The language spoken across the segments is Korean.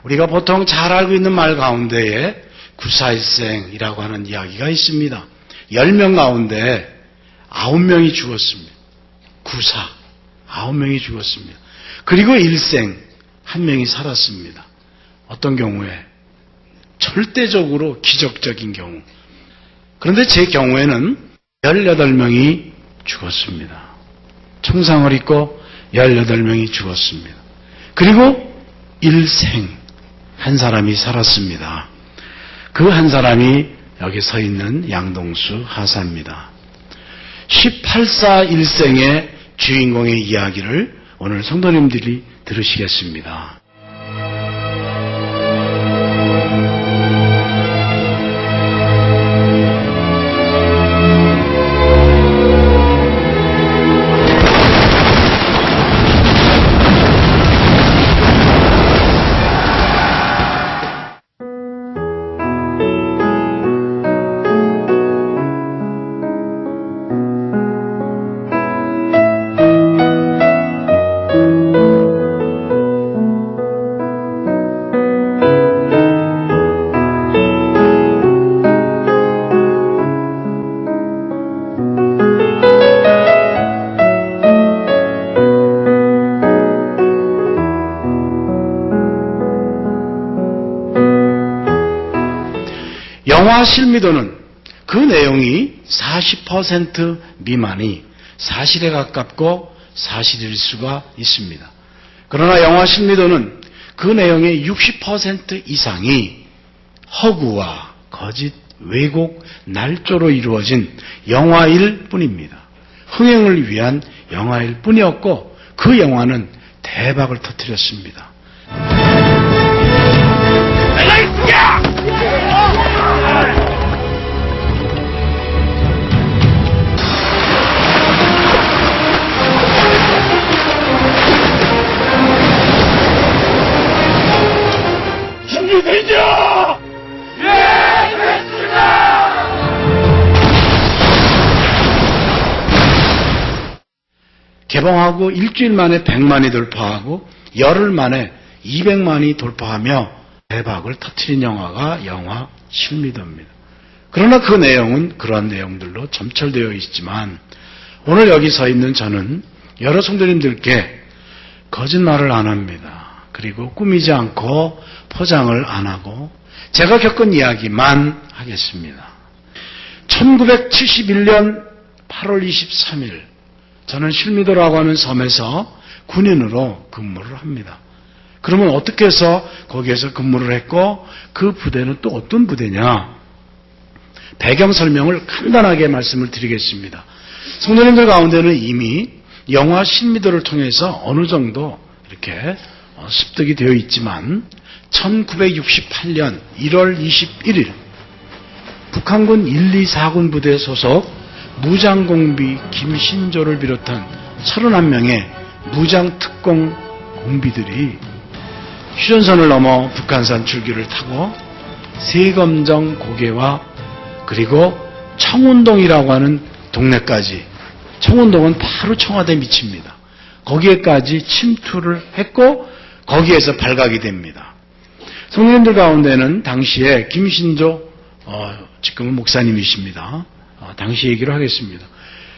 우리가 보통 잘 알고 있는 말 가운데에 구사일생이라고 하는 이야기가 있습니다. 10명 가운데 9명이 죽었습니다. 구사, 9명이 죽었습니다. 그리고 일생, 1명이 살았습니다. 어떤 경우에? 절대적으로 기적적인 경우. 그런데 제 경우에는 18명이 죽었습니다. 총상을 입고 18명이 죽었습니다. 그리고 일생, 한 사람이 살았습니다. 그 한 사람이 여기 서 있는 양동수 하사입니다. 18사 일생의 주인공의 이야기를 오늘 성도님들이 들으시겠습니다. 영화 실미도는 그 내용이 40% 미만이 사실에 가깝고 사실일 수가 있습니다. 그러나 영화 실미도는 그 내용의 60% 이상이 허구와 거짓, 왜곡, 날조로 이루어진 영화일 뿐입니다. 흥행을 위한 영화일 뿐이었고 그 영화는 대박을 터뜨렸습니다. 준비되죠? 예, 됐습니다! 개봉하고 일주일 만에 100만이 돌파하고 열흘 만에 200만이 돌파하며 대박을 터뜨린 영화가 영화 실미도입니다. 그러나 그 내용은 그러한 내용들로 점철되어 있지만 오늘 여기 서 있는 저는 여러 성도님들께 거짓말을 안 합니다. 그리고 꾸미지 않고 포장을 안 하고 제가 겪은 이야기만 하겠습니다. 1971년 8월 23일 저는 실미도라고 하는 섬에서 군인으로 근무를 합니다. 그러면 어떻게 해서 거기에서 근무를 했고 그 부대는 또 어떤 부대냐? 배경 설명을 간단하게 말씀을 드리겠습니다. 성도님들 가운데는 이미 영화 실미도를 통해서 어느 정도 이렇게 습득이 되어 있지만 1968년 1월 21일 북한군 1, 2, 4군 부대 소속 무장공비 김신조를 비롯한 31명의 무장특공 공비들이 휴전선을 넘어 북한산 줄기를 타고 세검정 고개와 그리고 청운동이라고 하는 동네까지, 청운동은 바로 청와대 밑입니다. 거기에까지 침투를 했고 거기에서 발각이 됩니다. 성도님들 가운데는 당시에 김신조 지금은 목사님이십니다. 당시 얘기를 하겠습니다.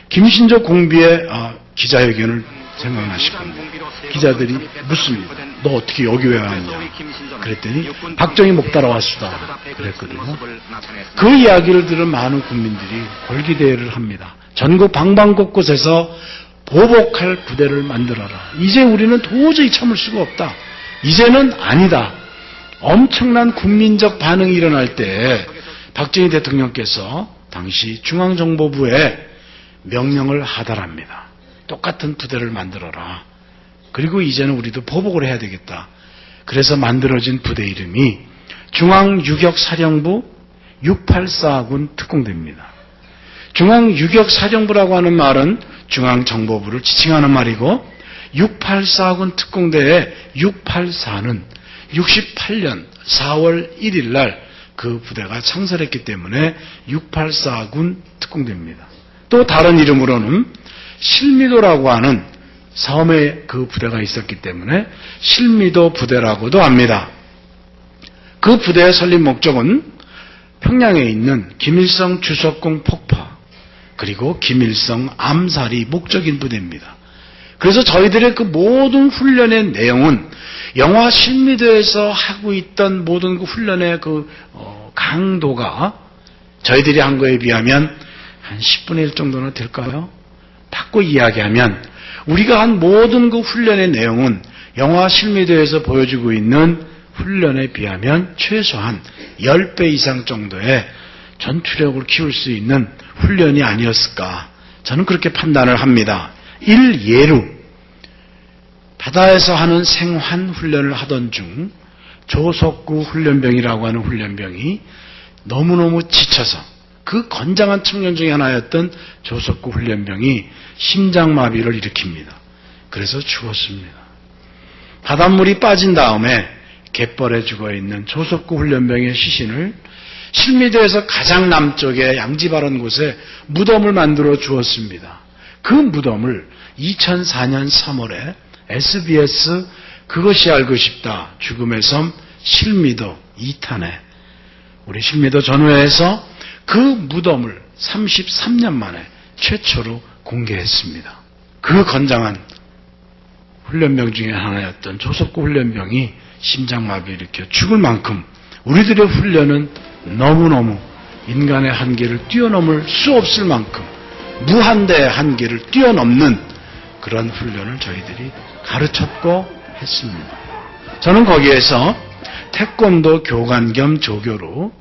김신조 공비의 기자회견을 생각나실 겁니다. 기자들이 묻습니다. 너 어떻게 여기 왜 왔냐? 그랬더니 박정희 목 따라왔수다 그랬거든요. 그 이야기를 들은 많은 국민들이 골기대회를 합니다. 전국 방방곳곳에서 보복할 부대를 만들어라. 이제 우리는 도저히 참을 수가 없다. 이제는 아니다. 엄청난 국민적 반응이 일어날 때 박정희 대통령께서 당시 중앙정보부에 명령을 하달합니다. 똑같은 부대를 만들어라. 그리고 이제는 우리도 보복을 해야 되겠다. 그래서 만들어진 부대 이름이 중앙유격사령부 684군 특공대입니다. 중앙유격사령부라고 하는 말은 중앙정보부를 지칭하는 말이고 684군 특공대의 684는 68년 4월 1일 날 그 부대가 창설했기 때문에 684군 특공대입니다. 또 다른 이름으로는 실미도라고 하는 섬에 그 부대가 있었기 때문에 실미도 부대라고도 합니다. 그 부대의 설립 목적은 평양에 있는 김일성 주석궁 폭파 그리고 김일성 암살이 목적인 부대입니다. 그래서 저희들의 그 모든 훈련의 내용은 영화 실미도에서 하고 있던 모든 그 훈련의 그 강도가 저희들이 한 거에 비하면 한 10분의 1 정도나 될까요? 바꿔 이야기하면 우리가 한 모든 그 훈련의 내용은 영화 실미도에서 보여주고 있는 훈련에 비하면 최소한 10배 이상 정도의 전투력을 키울 수 있는 훈련이 아니었을까. 저는 그렇게 판단을 합니다. 일예로 바다에서 하는 생환 훈련을 하던 중 조석구 훈련병이라고 하는 훈련병이 너무너무 지쳐서 그 건장한 청년 중에 하나였던 조석구 훈련병이 심장마비를 일으킵니다. 그래서 죽었습니다. 바닷물이 빠진 다음에 갯벌에 죽어있는 조석구 훈련병의 시신을 실미도에서 가장 남쪽의 양지바른 곳에 무덤을 만들어 주었습니다. 그 무덤을 2004년 3월에 SBS 그것이 알고 싶다 죽음의 섬 실미도 2탄에 우리 실미도 전후회에서 그 무덤을 33년 만에 최초로 공개했습니다. 그 건장한 훈련병 중에 하나였던 조석구 훈련병이 심장마비를 일으켜 죽을 만큼 우리들의 훈련은 너무너무 인간의 한계를 뛰어넘을 수 없을 만큼 무한대의 한계를 뛰어넘는 그런 훈련을 저희들이 가르쳤고 했습니다. 저는 거기에서 태권도 교관 겸 조교로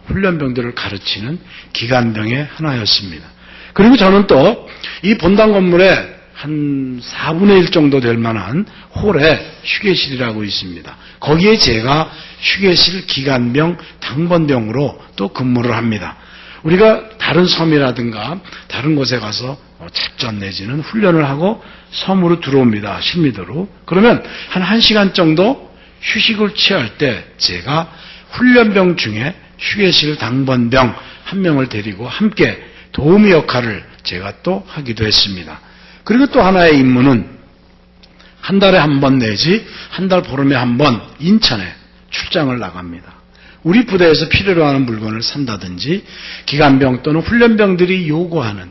훈련병들을 가르치는 기관병의 하나였습니다. 그리고 저는 또 이 본당 건물에 한 4분의 1 정도 될 만한 홀에 휴게실이라고 있습니다. 거기에 제가 휴게실 기관병 당번병으로 또 근무를 합니다. 우리가 다른 섬이라든가 다른 곳에 가서 작전 내지는 훈련을 하고 섬으로 들어옵니다. 실미도로. 그러면 한 1시간 정도 휴식을 취할 때 제가 훈련병 중에 휴게실 당번병 한 명을 데리고 함께 도우미 역할을 제가 또 하기도 했습니다. 그리고 또 하나의 임무는 한 달에 한 번 내지 한 달 보름에 한 번 인천에 출장을 나갑니다. 우리 부대에서 필요로 하는 물건을 산다든지 기관병 또는 훈련병들이 요구하는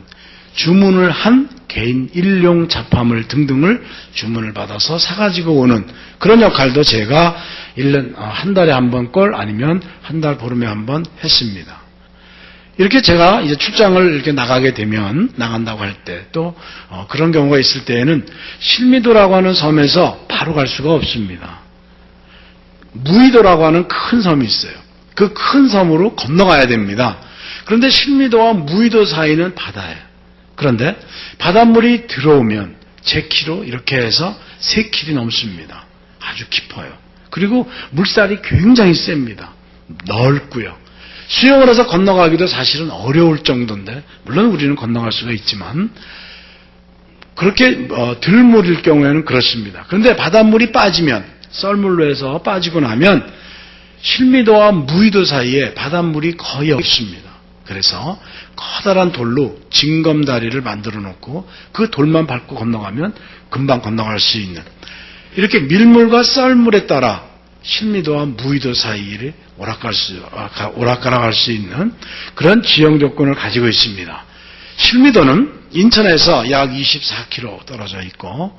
주문을 한 개인 일용 잡화물 등등을 주문을 받아서 사가지고 오는 그런 역할도 제가 1년 한 달에 한 번 꼴 아니면 한 달 보름에 한 번 했습니다. 이렇게 제가 이제 출장을 이렇게 나가게 되면 나간다고 할 때 또 그런 경우가 있을 때에는 실미도라고 하는 섬에서 바로 갈 수가 없습니다. 무의도라고 하는 큰 섬이 있어요. 그 큰 섬으로 건너가야 됩니다. 그런데 실미도와 무의도 사이는 바다예요. 그런데 바닷물이 들어오면 제 키로 이렇게 해서 3킬이 넘습니다. 아주 깊어요. 그리고 물살이 굉장히 셉니다. 넓고요. 수영을 해서 건너가기도 사실은 어려울 정도인데 물론 우리는 건너갈 수가 있지만 그렇게 들물일 경우에는 그렇습니다. 그런데 바닷물이 빠지면 썰물로 해서 빠지고 나면 실미도와 무의도 사이에 바닷물이 거의 없습니다. 그래서 커다란 돌로 징검다리를 만들어 놓고 그 돌만 밟고 건너가면 금방 건너갈 수 있는 이렇게 밀물과 썰물에 따라 실미도와 무의도 사이를 오락가락할 수 있는 그런 지형 조건을 가지고 있습니다. 실미도는 인천에서 약 24km 떨어져 있고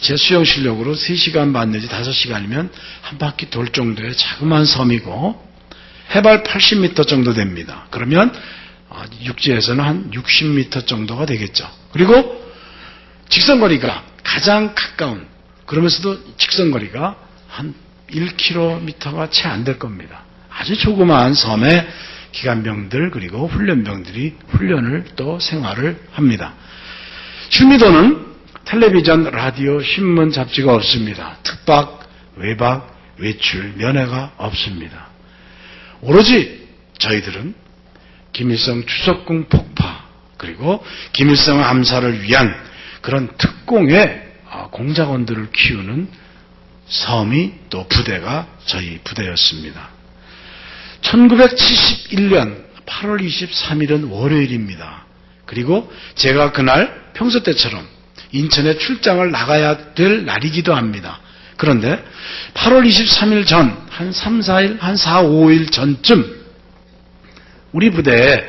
제 수영 실력으로 3시간 반 내지 5시간이면 한 바퀴 돌 정도의 자그마한 섬이고 해발 80m 정도 됩니다. 그러면 육지에서는 한 60m 정도가 되겠죠. 그리고 직선거리가 가장 가까운 그러면서도 직선거리가 한 1km가 채 안 될 겁니다. 아주 조그마한 섬에 기관병들 그리고 훈련병들이 훈련을 또 생활을 합니다. 실미도는 텔레비전, 라디오, 신문, 잡지가 없습니다. 특박, 외박, 외출, 면회가 없습니다. 오로지 저희들은 김일성 주석궁 폭파 그리고 김일성 암살을 위한 그런 특공의 공작원들을 키우는 섬이 또 부대가 저희 부대였습니다. 1971년 8월 23일은 월요일입니다. 그리고 제가 그날 평소 때처럼 인천에 출장을 나가야 될 날이기도 합니다. 그런데 8월 23일 전, 한 3, 4일, 한 4, 5일 전쯤 우리 부대의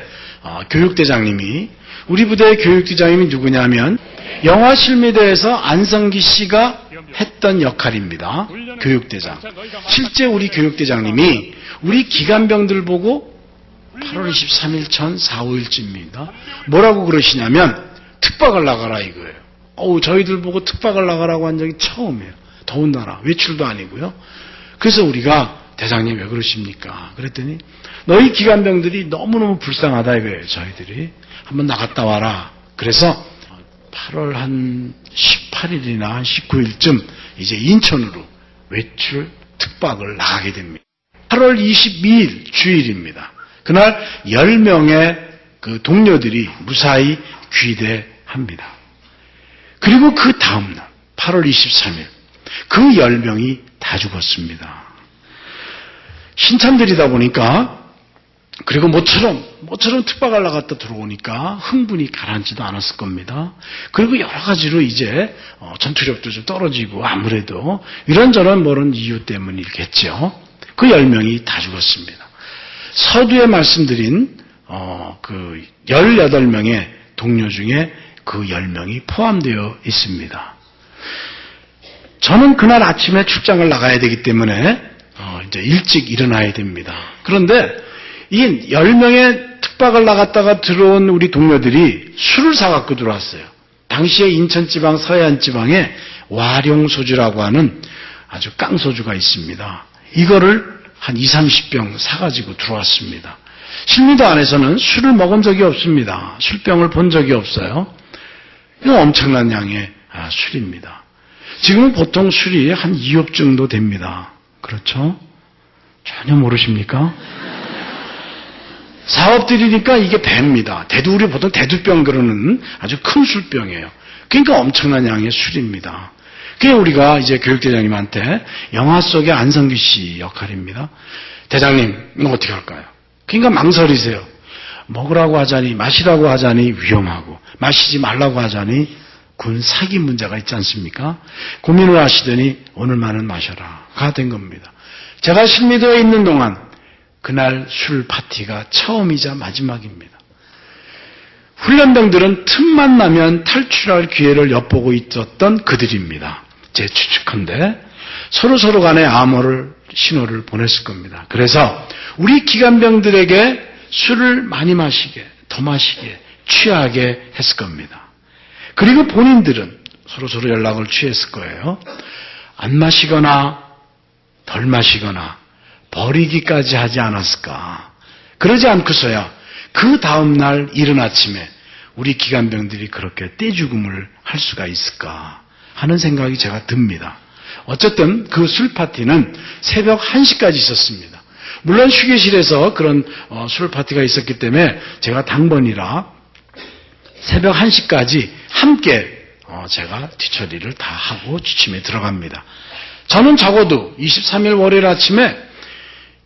교육대장님이, 우리 부대의 교육대장님이 누구냐면 영화실미대에서 안성기 씨가 했던 역할입니다. 교육대장. 실제 우리 교육대장님이 우리 기관병들 보고 8월 23일 전 4, 5일쯤입니다. 뭐라고 그러시냐면 특박을 나가라 이거예요. 저희들 보고 특박을 나가라고 한 적이 처음이에요. 더군다나 외출도 아니고요. 그래서 우리가 대장님 왜 그러십니까? 그랬더니 너희 기관병들이 너무너무 불쌍하다 이거예요. 저희들이 한번 나갔다 와라. 그래서 8월 한 18일이나 한 19일쯤 이제 인천으로 외출 특박을 나가게 됩니다. 8월 22일 주일입니다. 그날 10명의 그 동료들이 무사히 귀대합니다. 그리고 그 다음날 8월 23일 그 10명이 다 죽었습니다. 신참들이다 보니까, 그리고 모처럼 특박을 나갔다 들어오니까 흥분이 가라앉지도 않았을 겁니다. 그리고 여러 가지로 이제 전투력도 좀 떨어지고 아무래도 이런저런 모른 이유 때문이겠죠. 그 10명이 다 죽었습니다. 서두에 말씀드린 그 18명의 동료 중에 그 10명이 포함되어 있습니다. 저는 그날 아침에 출장을 나가야 되기 때문에 이제 일찍 일어나야 됩니다. 그런데 이 10명의 특박을 나갔다가 들어온 우리 동료들이 술을 사갖고 들어왔어요. 당시에 인천지방 서해안지방에 와룡소주라고 하는 아주 깡소주가 있습니다. 이거를 한 20, 30병 사가지고 들어왔습니다. 실미도 안에서는 술을 먹은 적이 없습니다. 술병을 본 적이 없어요. 이거 엄청난 양의 술입니다. 지금은 보통 술이 한 2업 정도 됩니다. 그렇죠? 전혀 모르십니까? 4업 들이니까 이게 배입니다. 우리 보통 대두병 그러는 아주 큰 술병이에요. 그러니까 엄청난 양의 술입니다. 그게 우리가 이제 교육대장님한테 영화 속의 안성기 씨 역할입니다. 대장님, 이거 어떻게 할까요? 그러니까 망설이세요. 먹으라고 하자니, 마시라고 하자니 위험하고, 마시지 말라고 하자니 군 사기 문제가 있지 않습니까? 고민을 하시더니 오늘만은 마셔라가 된 겁니다. 제가 실미도에 있는 동안 그날 술 파티가 처음이자 마지막입니다. 훈련병들은 틈만 나면 탈출할 기회를 엿보고 있었던 그들입니다. 제 추측컨대 서로 간에 암호를, 신호를 보냈을 겁니다. 그래서 우리 기관병들에게 술을 많이 마시게, 더 마시게, 취하게 했을 겁니다. 그리고 본인들은 서로 연락을 취했을 거예요. 안 마시거나 덜 마시거나 버리기까지 하지 않았을까. 그러지 않고서야 그 다음날 이른 아침에 우리 기관병들이 그렇게 떼죽음을 할 수가 있을까 하는 생각이 제가 듭니다. 어쨌든 그 술 파티는 새벽 1시까지 있었습니다. 물론 휴게실에서 그런 술 파티가 있었기 때문에 제가 당번이라 새벽 1시까지 함께 제가 뒤처리를 다 하고 취침에 들어갑니다. 저는 적어도 23일 월요일 아침에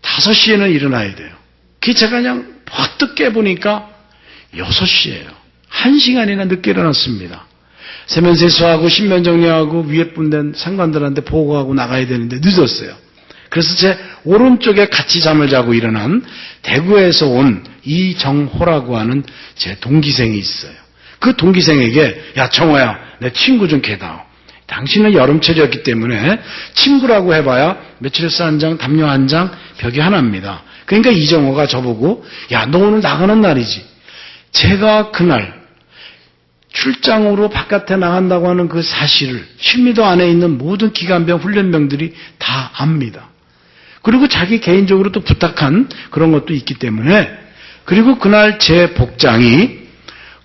5시에는 일어나야 돼요. 그게 제가 그냥 퍼뜩 깨보니까 6시예요. 1시간이나 늦게 일어났습니다. 세면세수하고 신변정리하고 위에 분된 상관들한테 보고하고 나가야 되는데 늦었어요. 그래서 제 오른쪽에 같이 잠을 자고 일어난 대구에서 온 이정호라고 하는 제 동기생이 있어요. 그 동기생에게 야 정호야 내 친구 좀 개다오. 당신은 여름철이었기 때문에 친구라고 해봐야 며칠에서 한 장, 담요 한 장, 벽이 하나입니다. 그러니까 이정호가 저보고 야 너 오늘 나가는 날이지. 제가 그날 출장으로 바깥에 나간다고 하는 그 사실을 실미도 안에 있는 모든 기관병, 훈련병들이 다 압니다. 그리고 자기 개인적으로 또 부탁한 그런 것도 있기 때문에, 그리고 그날 제 복장이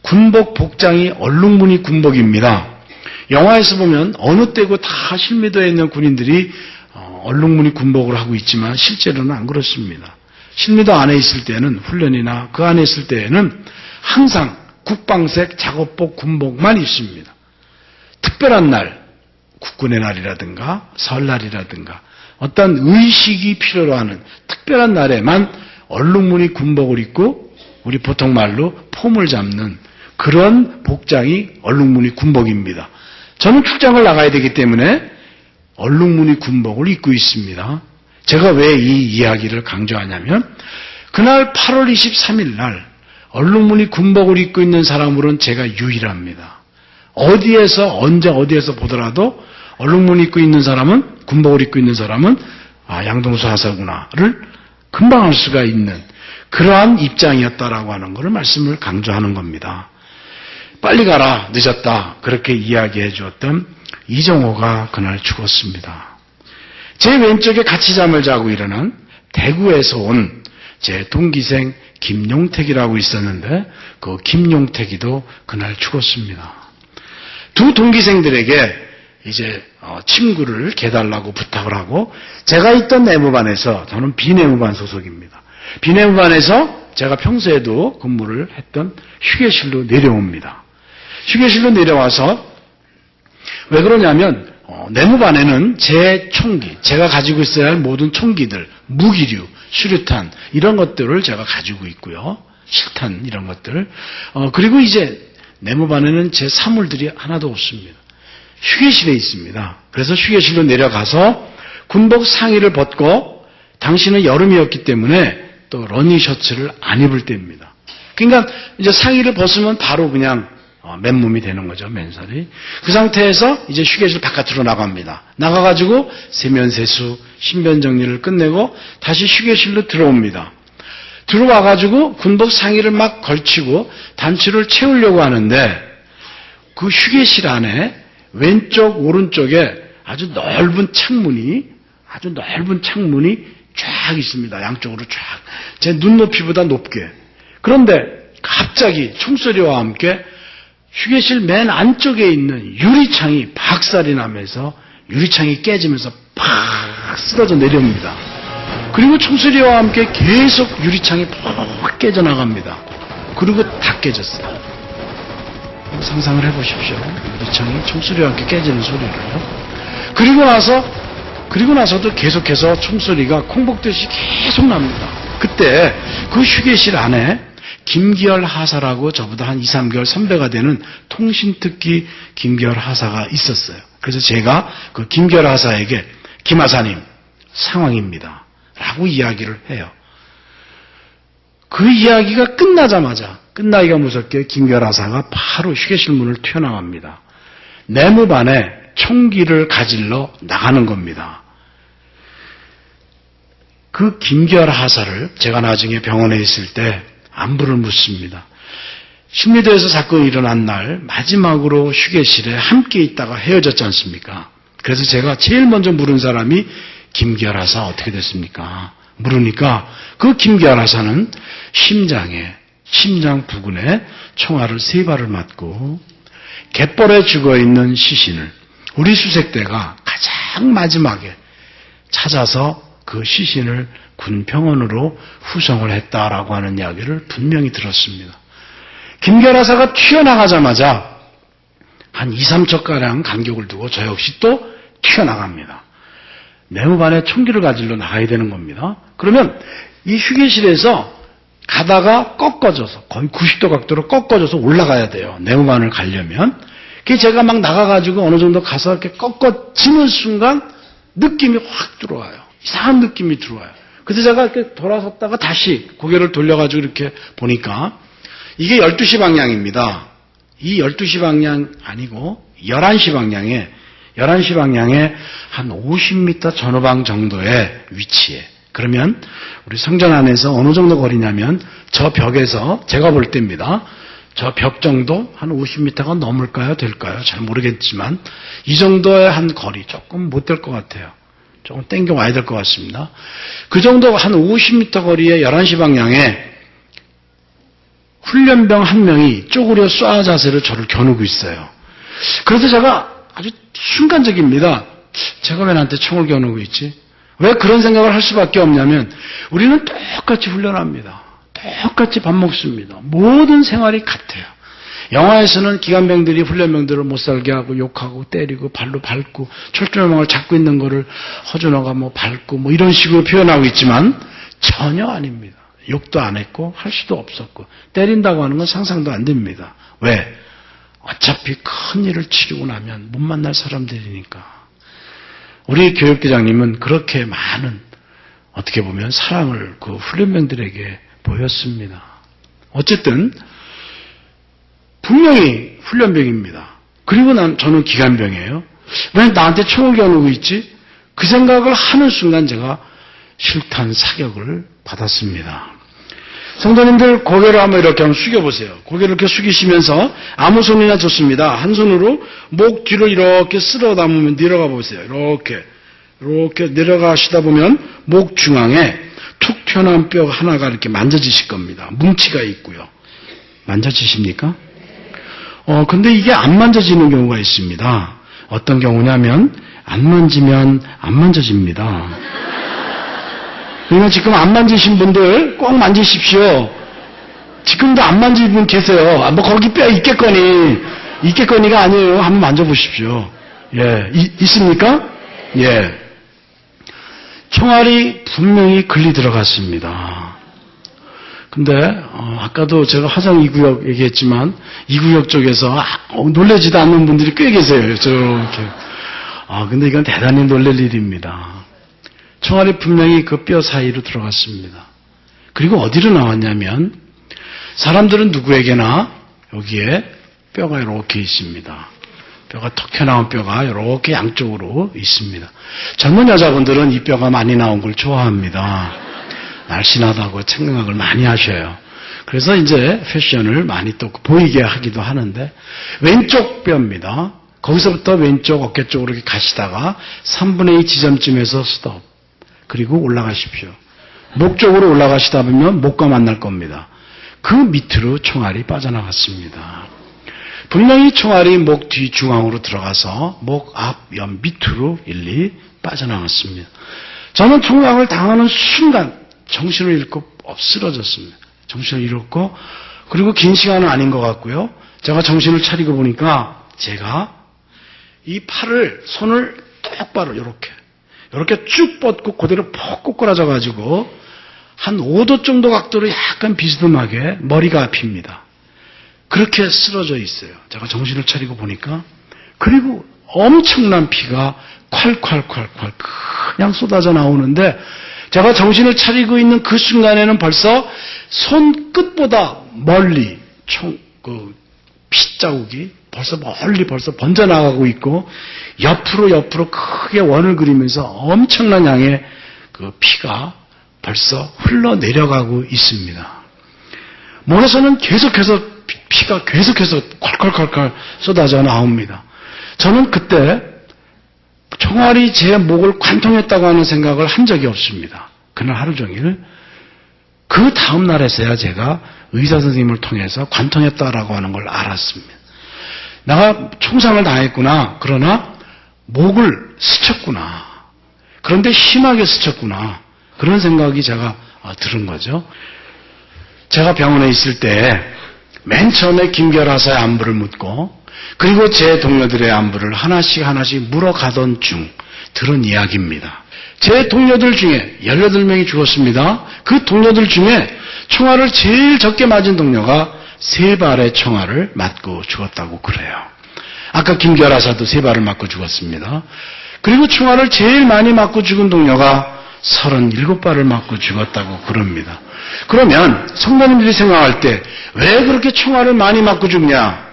군복 복장이 얼룩무늬 군복입니다. 영화에서 보면 어느 때고 다 실미도에 있는 군인들이 얼룩무늬 군복을 하고 있지만 실제로는 안 그렇습니다. 실미도 안에 있을 때는, 훈련이나 그 안에 있을 때에는 항상 국방색 작업복 군복만 입습니다. 특별한 날, 국군의 날이라든가 설날이라든가 어떤 의식이 필요로 하는 특별한 날에만 얼룩무늬 군복을 입고 우리 보통 말로 폼을 잡는 그런 복장이 얼룩무늬 군복입니다. 저는 출장을 나가야 되기 때문에 얼룩무늬 군복을 입고 있습니다. 제가 왜 이 이야기를 강조하냐면 그날 8월 23일 날 얼룩무늬 군복을 입고 있는 사람으로는 제가 유일합니다. 어디에서 언제 어디에서 보더라도 얼룩무늬 입고 있는 사람은 군복을 입고 있는 사람은 양동수 하사구나를 금방 알 수가 있는 그러한 입장이었다라고 하는 것을 말씀을 강조하는 겁니다. 빨리 가라 늦었다 그렇게 이야기해 주었던 이정호가 그날 죽었습니다. 제 왼쪽에 같이 잠을 자고 일어난 대구에서 온 제 동기생 김용택이라고 있었는데 그 김용택이도 그날 죽었습니다. 두 동기생들에게 이제 침구를 개달라고 부탁을 하고 제가 있던 내무반에서 저는 비내무반 소속입니다. 비내무반에서 제가 평소에도 근무를 했던 휴게실로 내려옵니다. 휴게실로 내려와서 왜 그러냐면 내무반에는 제 총기, 제가 가지고 있어야 할 모든 총기들, 무기류, 수류탄 이런 것들을 제가 가지고 있고요. 실탄 이런 것들. 그리고 이제 내무반에는 제 사물들이 하나도 없습니다. 휴게실에 있습니다. 그래서 휴게실로 내려가서 군복 상의를 벗고 당시는 여름이었기 때문에 또 러닝 셔츠를 안 입을 때입니다. 그러니까 이제 상의를 벗으면 바로 그냥 맨몸이 되는 거죠, 맨살이. 그 상태에서 이제 휴게실 바깥으로 나갑니다. 나가가지고 세면세수, 신변 정리를 끝내고 다시 휴게실로 들어옵니다. 들어와가지고 군복 상의를 막 걸치고 단추를 채우려고 하는데 그 휴게실 안에 왼쪽, 오른쪽에 아주 넓은 창문이 쫙 있습니다. 양쪽으로 쫙. 제 눈높이보다 높게. 그런데 갑자기 총소리와 함께 휴게실 맨 안쪽에 있는 유리창이 박살이 나면서 유리창이 깨지면서 팍 쓰러져 내려옵니다. 그리고 총소리와 함께 계속 유리창이 팍 깨져나갑니다. 그리고 다 깨졌어요. 상상을 해보십시오. 유리창이 총소리와 함께 깨지는 소리를요. 그리고 나서도 계속해서 총소리가 콩복듯이 계속 납니다. 그때 그 휴게실 안에 김기열 하사라고 저보다 한 2, 3개월 선배가 되는 통신특기 김기열 하사가 있었어요. 그래서 제가 그 김기열 하사에게 김 하사님 상황입니다 라고 이야기를 해요. 그 이야기가 끝나기가 무섭게 김기열 하사가 바로 휴게실 문을 튀어나갑니다. 내무반에 총기를 가질러 나가는 겁니다. 그 김기열 하사를 제가 나중에 병원에 있을 때 안부를 묻습니다. 신리도에서 사건이 일어난 날 마지막으로 휴게실에 함께 있다가 헤어졌지 않습니까? 그래서 제가 제일 먼저 물은 사람이 김기열 하사 어떻게 됐습니까? 물으니까 그 김기열 하사는 심장 부근에 총알을 3발을 맞고 갯벌에 죽어있는 시신을 우리 수색대가 가장 마지막에 찾아서 그 시신을 군병원으로 후송을 했다라고 하는 이야기를 분명히 들었습니다. 김기열 하사가 튀어나가자마자 한 2, 3척가량 간격을 두고 저 역시 또 튀어나갑니다. 내무반에 총기를 가지러 나가야 되는 겁니다. 그러면 이 휴게실에서 가다가 꺾어져서 거의 90도 각도로 꺾어져서 올라가야 돼요. 내무반을 가려면. 그래서 제가 막 나가가지고 어느 정도 가서 이렇게 꺾어지는 순간 느낌이 확 들어와요. 이상한 느낌이 들어와요. 그래서 제가 이렇게 돌아섰다가 다시 고개를 돌려가지고 이렇게 보니까 이게 12시 방향입니다. 이 12시 방향 아니고 11시 방향에 한 50m 전후방 정도의 위치에 그러면 우리 성전 안에서 어느 정도 거리냐면 저 벽에서 제가 볼 때입니다. 저 벽 정도 한 50m가 넘을까요? 될까요? 잘 모르겠지만 이 정도의 한 거리 조금 못 될 것 같아요. 조금 땡겨 와야 될 것 같습니다. 그 정도 한 50m 거리에 11시 방향에 훈련병 한 명이 쪼그려 쏴 자세로 저를 겨누고 있어요. 그래서 제가 아주 순간적입니다. 제가 왜 나한테 총을 겨누고 있지? 왜 그런 생각을 할 수밖에 없냐면 우리는 똑같이 훈련합니다. 똑같이 밥 먹습니다. 모든 생활이 같아요. 영화에서는 기관병들이 훈련병들을 못 살게 하고 욕하고 때리고 발로 밟고 철조망을 잡고 있는 거를 허준호가 밟고 이런 식으로 표현하고 있지만 전혀 아닙니다. 욕도 안 했고 할 수도 없었고 때린다고 하는 건 상상도 안 됩니다. 왜? 어차피 큰 일을 치르고 나면 못 만날 사람들이니까. 우리 교육대장님은 그렇게 많은 어떻게 보면 사랑을 그 훈련병들에게 보였습니다. 어쨌든 분명히 훈련병입니다. 그리고 저는 기관병이에요. 왜 나한테 총을 겨누고 있지? 그 생각을 하는 순간 제가 실탄 사격을 받았습니다. 성도님들 고개를 한번 이렇게 한번 숙여보세요. 고개를 이렇게 숙이시면서 아무 손이나 좋습니다. 한 손으로 목 뒤를 이렇게 쓸어 담으면 내려가 보세요. 이렇게 내려가시다 보면 목 중앙에 툭 튀어나온 뼈 하나가 이렇게 만져지실 겁니다. 뭉치가 있고요. 만져지십니까? 근데 이게 안 만져지는 경우가 있습니다. 어떤 경우냐면 안 만지면 안 만져집니다. 그러니까 지금 안 만지신 분들 꼭 만지십시오. 지금도 안 만지는 분 계세요. 뭐 거기 뼈 있겠거니가 아니에요. 한번 만져보십시오. 예, 있습니까? 예. 총알이 분명히 글리 들어갔습니다. 근데 아까도 제가 화성 2구역 얘기했지만 2구역 쪽에서 놀라지도 않는 분들이 꽤 계세요. 저렇게. 근데 이건 대단히 놀랄 일입니다. 총알이 분명히 그 뼈 사이로 들어갔습니다. 그리고 어디로 나왔냐면 사람들은 누구에게나 여기에 뼈가 이렇게 있습니다. 뼈가 턱 튀어나온 뼈가 이렇게 양쪽으로 있습니다. 젊은 여자분들은 이 뼈가 많이 나온 걸 좋아합니다. 날씬하다고 생각을 많이 하셔요. 그래서 이제 패션을 많이 또 보이게 하기도 하는데 왼쪽 뼈입니다. 거기서부터 왼쪽 어깨 쪽으로 이렇게 가시다가 3분의 2 지점쯤에서 스톱. 그리고 올라가십시오. 목 쪽으로 올라가시다 보면 목과 만날 겁니다. 그 밑으로 총알이 빠져나갔습니다. 분명히 총알이 목 뒤 중앙으로 들어가서 목 앞 옆 밑으로 일리 빠져나갔습니다. 저는 총각을 당하는 순간 정신을 잃고 쓰러졌습니다. 정신을 잃었고 그리고 긴 시간은 아닌 것 같고요. 제가 정신을 차리고 보니까 제가 이 손을 똑바로 이렇게 쭉 뻗고 그대로 푹 꼬꾸라져 가지고 한 5도 정도 각도로 약간 비스듬하게 머리가 앞입니다. 그렇게 쓰러져 있어요. 제가 정신을 차리고 보니까. 그리고 엄청난 피가 콸콸콸콸 그냥 쏟아져 나오는데 제가 정신을 차리고 있는 그 순간에는 벌써 손끝보다 멀리 핏자국이 멀리 번져나가고 있고 옆으로 크게 원을 그리면서 엄청난 양의 그 피가 벌써 흘러내려가고 있습니다. 몸에서는 계속해서 피가 계속해서 콸콸콸콸 쏟아져 나옵니다. 저는 그때 총알이 제 목을 관통했다고 하는 생각을 한 적이 없습니다. 그날 하루 종일. 그 다음 날에서야 제가 의사 선생님을 통해서 관통했다라고 하는 걸 알았습니다. 내가 총상을 당했구나. 그러나 목을 스쳤구나. 그런데 심하게 스쳤구나. 그런 생각이 제가 들은 거죠. 제가 병원에 있을 때 맨 처음에 김결하사의 안부를 묻고 그리고 제 동료들의 안부를 하나씩 물어가던 중 들은 이야기입니다. 제 동료들 중에 18명이 죽었습니다. 그 동료들 중에 총알을 제일 적게 맞은 동료가 3발의 총알을 맞고 죽었다고 그래요. 아까 김결하사도 3발을 맞고 죽었습니다. 그리고 총알을 제일 많이 맞고 죽은 동료가 37발을 맞고 죽었다고 그럽니다. 그러면 성도님들이 생각할 때 왜 그렇게 총알을 많이 맞고 죽냐?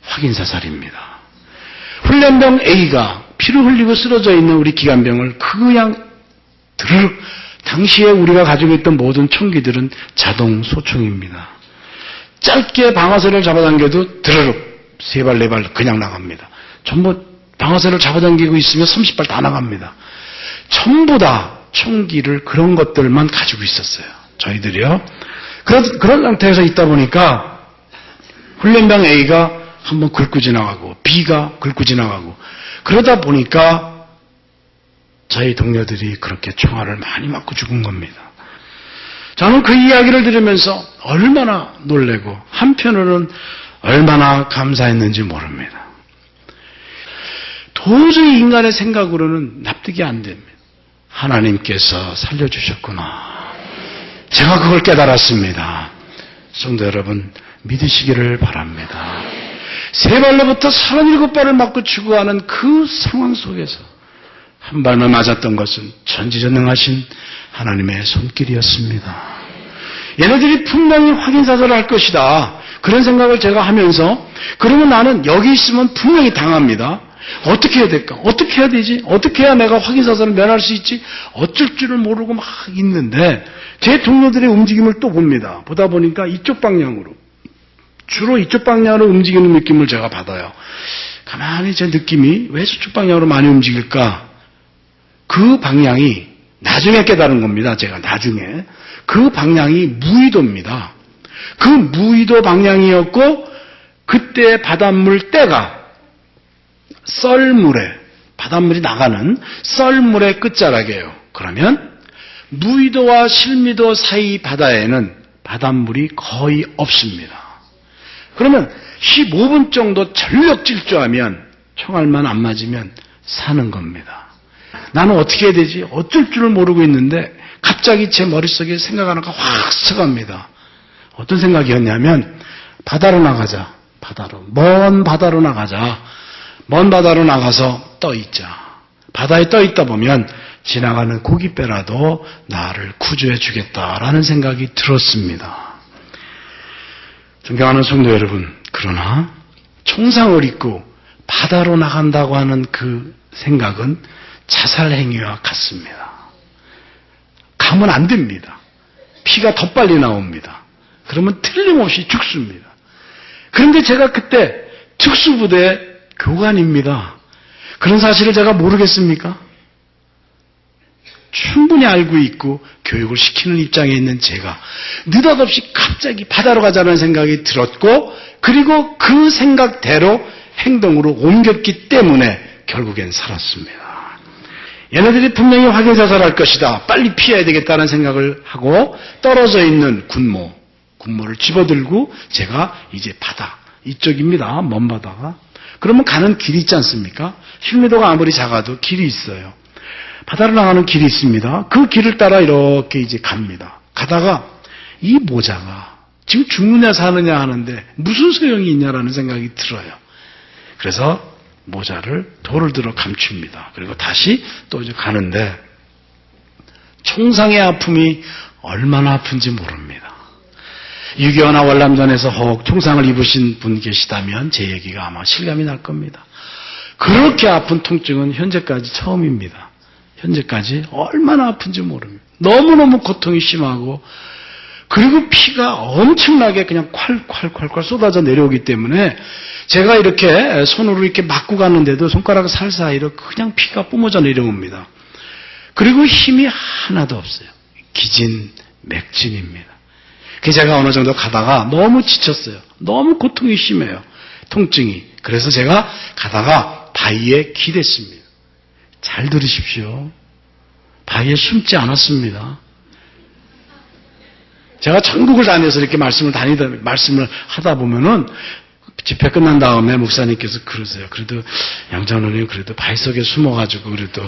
확인사살입니다. 훈련병 A가 피를 흘리고 쓰러져 있는 우리 기관병을 그냥 드르륵 당시에 우리가 가지고 있던 모든 총기들은 자동 소총입니다. 짧게 방아쇠를 잡아당겨도 드르륵 3발 4발 그냥 나갑니다. 전부 방아쇠를 잡아당기고 있으면 30발 다 나갑니다. 전부 다 총기를 그런 것들만 가지고 있었어요. 저희들이요. 그런 상태에서 있다 보니까 훈련병 A가 한번 긁고 지나가고 B가 긁고 지나가고 그러다 보니까 저희 동료들이 그렇게 총알을 많이 맞고 죽은 겁니다. 저는 그 이야기를 들으면서 얼마나 놀래고 한편으로는 얼마나 감사했는지 모릅니다. 도저히 인간의 생각으로는 납득이 안 됩니다. 하나님께서 살려주셨구나. 제가 그걸 깨달았습니다. 성도 여러분 믿으시기를 바랍니다. 3발로부터 37발을 맞고 죽어가는 그 상황 속에서 한 발만 맞았던 것은 전지전능하신 하나님의 손길이었습니다. 얘네들이 분명히 확인사살을 할 것이다. 그런 생각을 제가 하면서 그러면 나는 여기 있으면 분명히 당합니다. 어떻게 해야 될까? 어떻게 해야 되지? 어떻게 해야 내가 확인사살을 면할 수 있지? 어쩔 줄을 모르고 막 있는데 제 동료들의 움직임을 또 봅니다. 보다 보니까 이쪽 방향으로 주로 이쪽 방향으로 움직이는 느낌을 제가 받아요. 가만히 제 느낌이 왜 저쪽 방향으로 많이 움직일까? 그 방향이 나중에 깨달은 겁니다. 제가 나중에. 그 방향이 무의도입니다. 그 무의도 방향이었고 그때 바닷물 때가 썰물에 바닷물이 나가는 썰물의 끝자락이에요. 그러면 무의도와 실미도 사이 바다에는 바닷물이 거의 없습니다. 그러면 15분 정도 전력 질주하면 총알만 안 맞으면 사는 겁니다. 나는 어떻게 해야 되지? 어쩔 줄을 모르고 있는데 갑자기 제 머릿속에 생각 하나가 확 스쳐갑니다. 어떤 생각이었냐면 바다로 나가자. 바다로. 먼 바다로 나가자. 먼 바다로 나가서 떠 있자. 바다에 떠 있다 보면 지나가는 고깃배라도 나를 구조해 주겠다라는 생각이 들었습니다. 존경하는 성도 여러분, 그러나 총상을 입고 바다로 나간다고 하는 그 생각은 자살 행위와 같습니다. 가면 안 됩니다. 피가 더 빨리 나옵니다. 그러면 틀림없이 죽습니다. 그런데 제가 그때 특수부대 교관입니다. 그런 사실을 제가 모르겠습니까? 충분히 알고 있고 교육을 시키는 입장에 있는 제가 느닷없이 갑자기 바다로 가자는 생각이 들었고 그리고 그 생각대로 행동으로 옮겼기 때문에 결국엔 살았습니다. 얘네들이 분명히 확인사살할 것이다. 빨리 피해야 되겠다는 생각을 하고 떨어져 있는 군모를 집어들고 제가 이제 바다 이쪽입니다. 먼 바다가. 그러면 가는 길이 있지 않습니까? 실미도가 아무리 작아도 길이 있어요. 바다로 나가는 길이 있습니다. 그 길을 따라 이렇게 이제 갑니다. 가다가 이 모자가 지금 죽느냐 사느냐 하는데 무슨 소용이 있냐라는 생각이 들어요. 그래서 모자를 돌을 들어 감춥니다. 그리고 다시 또 이제 가는데 총상의 아픔이 얼마나 아픈지 모릅니다. 6.25나 월남전에서 혹 총상을 입으신 분 계시다면 제 얘기가 아마 실감이 날 겁니다. 그렇게 아픈 통증은 현재까지 처음입니다. 현재까지 얼마나 아픈지 모릅니다. 너무너무 고통이 심하고 그리고 피가 엄청나게 그냥 콸콸콸콸 쏟아져 내려오기 때문에 제가 이렇게 손으로 이렇게 막고 가는데도 손가락 사이로 그냥 피가 뿜어져 내려옵니다. 그리고 힘이 하나도 없어요. 기진맥진입니다. 그래서 제가 어느 정도 가다가 너무 지쳤어요. 너무 고통이 심해요. 통증이. 그래서 제가 가다가 바위에 기댔습니다. 잘 들으십시오. 바위에 숨지 않았습니다. 제가 전국을 다녀서 이렇게 말씀을 하다 보면은 집회 끝난 다음에 목사님께서 그러세요. 그래도 양장로님 그래도 바위 속에 숨어가지고 그래도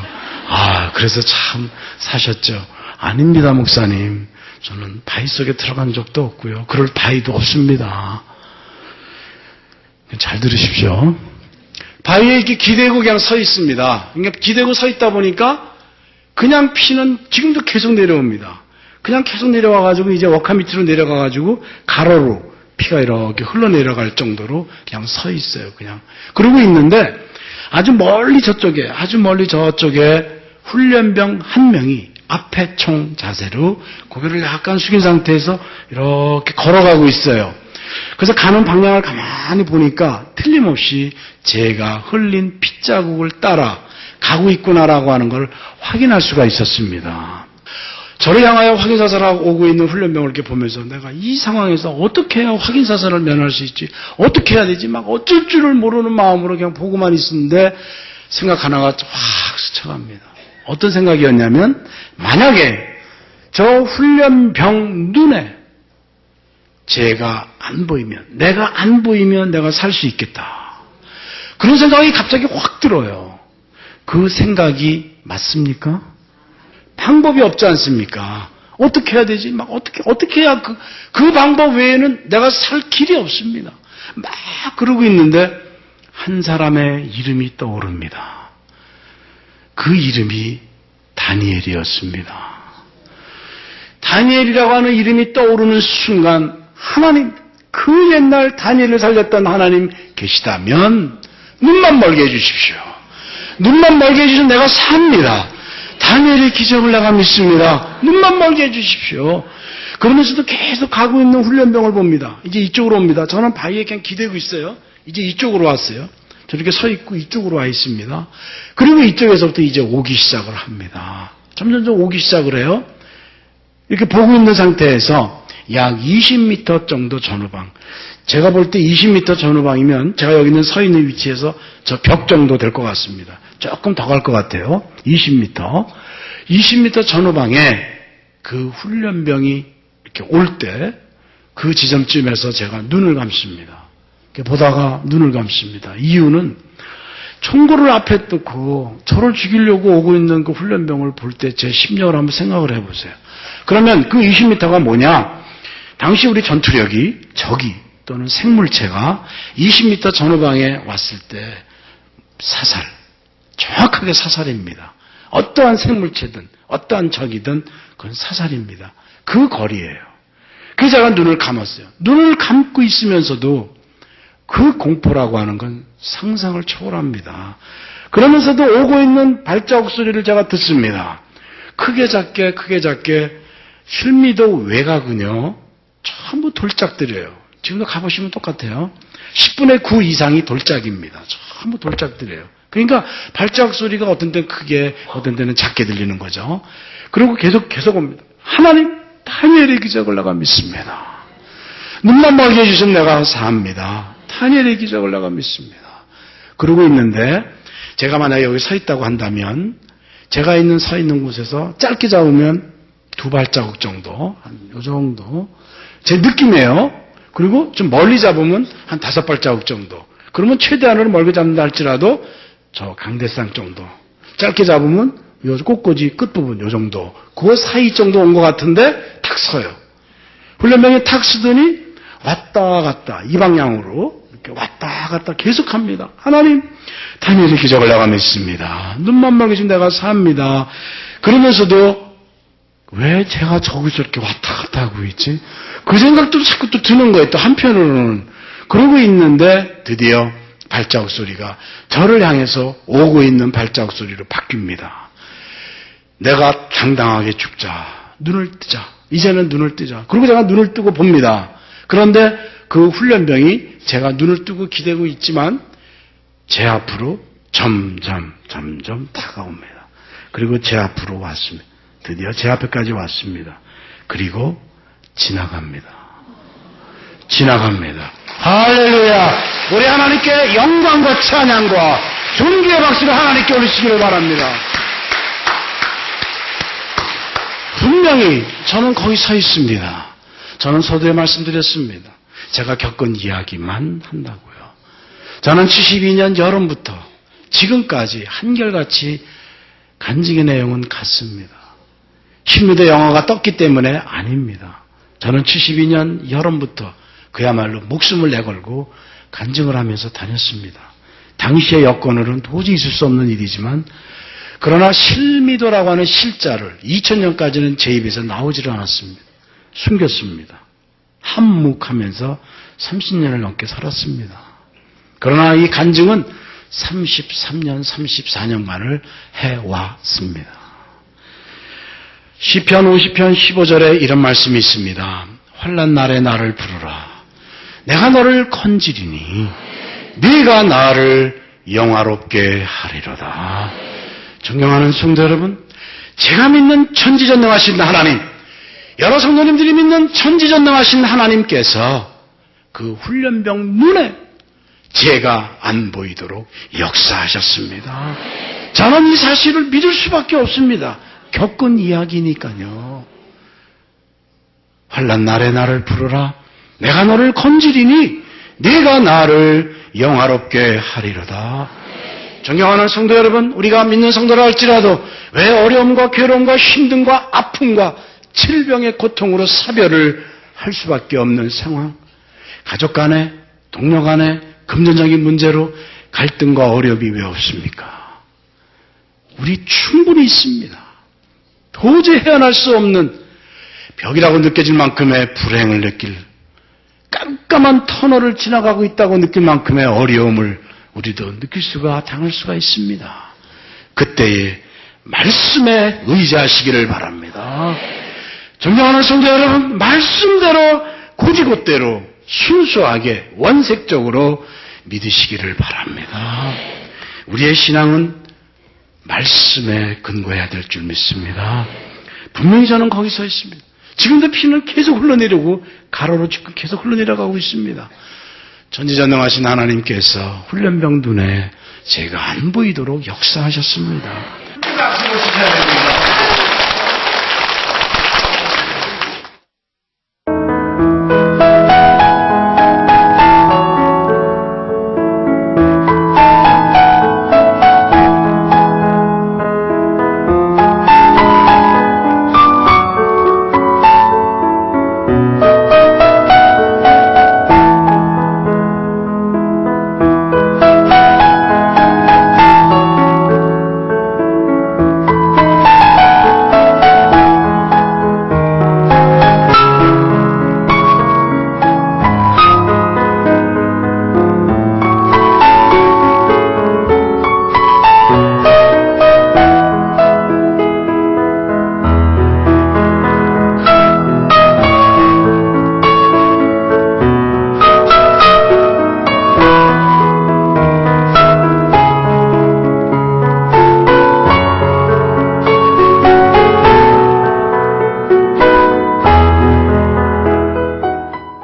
그래서 참 사셨죠. 아닙니다, 목사님. 저는 바위 속에 들어간 적도 없고요. 그럴 바위도 없습니다. 잘 들으십시오. 바위에 이렇게 기대고 그냥 서 있습니다. 그러니까 기대고 서 있다 보니까 그냥 피는 지금도 계속 내려옵니다. 그냥 계속 내려와가지고 이제 워카 밑으로 내려가가지고 가로로 피가 이렇게 흘러내려갈 정도로 그냥 서 있어요. 그냥. 그러고 있는데 아주 멀리 저쪽에 훈련병 한 명이 앞에 총 자세로 고개를 약간 숙인 상태에서 이렇게 걸어가고 있어요. 그래서 가는 방향을 가만히 보니까 틀림없이 제가 흘린 핏자국을 따라 가고 있구나라고 하는 걸 확인할 수가 있었습니다. 저를 향하여 확인사살하고 오고 있는 훈련병을 이렇게 보면서 내가 이 상황에서 어떻게 해야 확인사살을 면할 수 있지? 어떻게 해야 되지? 막 어쩔 줄을 모르는 마음으로 그냥 보고만 있었는데 생각 하나가 확 스쳐갑니다. 어떤 생각이었냐면 만약에 저 훈련병 눈에 제가 안 보이면 내가 살 수 있겠다. 그런 생각이 갑자기 확 들어요. 그 생각이 맞습니까? 방법이 없지 않습니까? 어떻게 해야 되지? 막 어떻게 해야 그 방법 외에는 내가 살 길이 없습니다. 막 그러고 있는데 한 사람의 이름이 떠오릅니다. 그 이름이 다니엘이었습니다. 다니엘이라고 하는 이름이 떠오르는 순간 하나님, 그 옛날 다니엘을 살렸던 하나님 계시다면 눈만 멀게 해주십시오. 눈만 멀게 해주시면 내가 삽니다. 다니엘의 기적을 내가 믿습니다. 눈만 멀게 해주십시오. 그러면서도 계속 가고 있는 훈련병을 봅니다. 이제 이쪽으로 옵니다. 저는 바위에 그냥 기대고 있어요. 이제 이쪽으로 왔어요. 저렇게 서 있고 이쪽으로 와 있습니다. 그리고 이쪽에서부터 이제 오기 시작을 합니다. 점점점 오기 시작을 해요. 이렇게 보고 있는 상태에서 약 20m 정도 전후방, 제가 볼 때 20m 전후방이면 제가 여기 있는 서 있는 위치에서 저 벽 정도 될 것 같습니다. 조금 더 갈 것 같아요. 20m 전후방에 그 훈련병이 이렇게 올 때 그 지점쯤에서 제가 눈을 감습니다. 이렇게 보다가 눈을 감습니다. 이유는 총구를 앞에 두고 저를 죽이려고 오고 있는 그 훈련병을 볼 때 제 심령을 한번 생각을 해보세요. 그러면 그 20m가 뭐냐? 당시 우리 전투력이 적이 또는 생물체가 20m 전후방에 왔을 때 사살, 정확하게 사살입니다. 어떠한 생물체든 어떠한 적이든 그건 사살입니다. 그 거리예요. 그래서 제가 눈을 감았어요. 눈을 감고 있으면서도 그 공포라고 하는 건 상상을 초월합니다. 그러면서도 오고 있는 발자국 소리를 제가 듣습니다. 크게 작게 실미도 외곽은요 전부 돌짝들이에요. 지금도 가보시면 똑같아요. 10분의 9 이상이 돌짝입니다. 전부 돌짝들이에요. 그러니까 발자국 소리가 어떤 때는 크게 어떤 때는 작게 들리는 거죠. 그리고 계속 옵니다. 하나님, 다니엘의 기적을 내가 믿습니다. 눈만 멀게 해주시면 내가 삽니다. 다니엘의 기적을 내가 믿습니다. 그러고 있는데 제가 만약에 여기 서 있다고 한다면 제가 서 있는 곳에서 짧게 잡으면 2발자국 정도, 한 요 정도 제 느낌이에요. 그리고 좀 멀리 잡으면 한 5발자국 정도. 그러면 최대한으로 멀게 잡는다 할지라도 저 강대상 정도. 짧게 잡으면 요 꽃꽂이 끝부분 요 정도. 그 사이 정도 온 것 같은데 탁 서요. 훈련병이 탁 서더니 왔다 갔다 이 방향으로 이렇게 왔다 갔다 계속합니다. 하나님, 다니엘의 기적을 내가 믿습니다. 눈만 멀게지면 내가 삽니다. 그러면서도 왜 제가 저기서 이렇게 왔다 갔다 하고 있지? 그 생각도 자꾸 또 드는 거예요. 또 한편으로는. 그러고 있는데 드디어 발자국 소리가 저를 향해서 오고 있는 발자국 소리로 바뀝니다. 내가 당당하게 죽자. 눈을 뜨자. 이제는 눈을 뜨자. 그리고 제가 눈을 뜨고 봅니다. 그런데 그 훈련병이 제가 눈을 뜨고 기대고 있지만 제 앞으로 점점 다가옵니다. 그리고 제 앞으로 왔습니다. 드디어 제 앞에까지 왔습니다. 그리고 지나갑니다. 할렐루야! 우리 하나님께 영광과 찬양과 존귀의 박수를 하나님께 올리시기를 바랍니다. 분명히 저는 거기 서 있습니다. 저는 서두에 말씀드렸습니다. 제가 겪은 이야기만 한다고요. 저는 72년 여름부터 지금까지 한결같이 간증의 내용은 같습니다. 실미도 영화가 떴기 때문에 아닙니다. 저는 72년 여름부터 그야말로 목숨을 내걸고 간증을 하면서 다녔습니다. 당시의 여건으로는 도저히 있을 수 없는 일이지만 그러나 실미도라고 하는 실자를 2000년까지는 제 입에서 나오지를 않았습니다. 숨겼습니다. 한묵하면서 30년을 넘게 살았습니다. 그러나 이 간증은 33년, 34년간을 해왔습니다. 시편 50편 15절에 이런 말씀이 있습니다. 환난 날에 나를 부르라. 내가 너를 건지리니 네가 나를 영화롭게 하리로다. 존경하는 성도 여러분, 제가 믿는 천지전능하신 하나님, 여러 성도님들이 믿는 천지전능하신 하나님께서 그 훈련병 눈에 제가 안 보이도록 역사하셨습니다. 저는 이 사실을 믿을 수밖에 없습니다. 겪은 이야기니까요. 환난 날에 나를 부르라. 내가 너를 건지리니 네가 나를 영화롭게 하리로다. 존경하는 성도 여러분, 우리가 믿는 성도라 할지라도 왜 어려움과 괴로움과 힘듦과 아픔과 질병의 고통으로 사별을 할 수밖에 없는 상황, 가족 간에, 동료 간에 금전적인 문제로 갈등과 어려움이 왜 없습니까? 우리 충분히 있습니다. 도저히 헤어날 수 없는 벽이라고 느껴질 만큼의 불행을 느낄, 깜깜한 터널을 지나가고 있다고 느낄 만큼의 어려움을 우리도 느낄 수가, 당할 수가 있습니다. 그때에 말씀에 의지하시기를 바랍니다. 존경하는 성도 여러분, 말씀대로 고지곳대로 순수하게 원색적으로 믿으시기를 바랍니다. 우리의 신앙은 말씀에 근거해야 될 줄 믿습니다. 분명히 저는 거기 서 있습니다. 지금도 피는 계속 흘러내리고 가로로 지금 계속 흘러내려가고 있습니다. 전지전능하신 하나님께서 훈련병 눈에 제가 안 보이도록 역사하셨습니다. 박수 치셔야 됩니다.